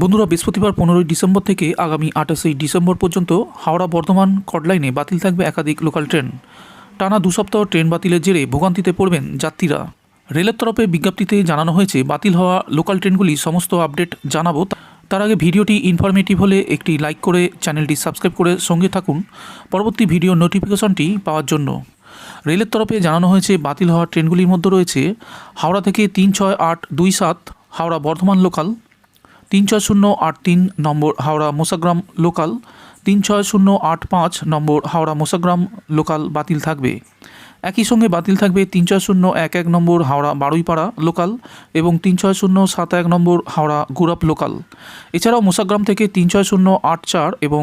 বন্ধুরা, বৃহস্পতিবার 15ই ডিসেম্বর থেকে আগামী 28শে ডিসেম্বর পর্যন্ত হাওড়া বর্ধমান কডলাইনে বাতিল থাকবে একাধিক লোকাল ট্রেন। টানা 2 সপ্তাহ ট্রেন বাতিলের জেরে ভোগান্তিতে পড়বেন যাত্রীরা। রেলের তরফে বিজ্ঞপ্তিতে জানানো হয়েছে, বাতিল হওয়া লোকাল ট্রেনগুলি সমস্ত আপডেট জানাবো। তার আগে ভিডিওটি ইনফরমেটিভ হলে একটি লাইক করে চ্যানেলটি সাবস্ক্রাইব করে সঙ্গে থাকুন পরবর্তী ভিডিও নোটিফিকেশনটি পাওয়ার জন্য। রেলের তরফে জানানো হয়েছে, বাতিল হওয়া ট্রেনগুলির মধ্যে রয়েছে হাওড়া থেকে 36827 হাওড়া বর্ধমান লোকাল, 36083 নম্বর হাওড়া মোসাগ্রাম লোকাল, 36085 নম্বর হাওড়া মোসাগ্রাম লোকাল বাতিল থাকবে। একই সঙ্গে বাতিল থাকবে 36011 নম্বর হাওড়া বারুইপাড়া লোকাল এবং 36071 নম্বর হাওড়া গুরাপ লোকাল। এছাড়াও মোসাগ্রাম থেকে 36084 এবং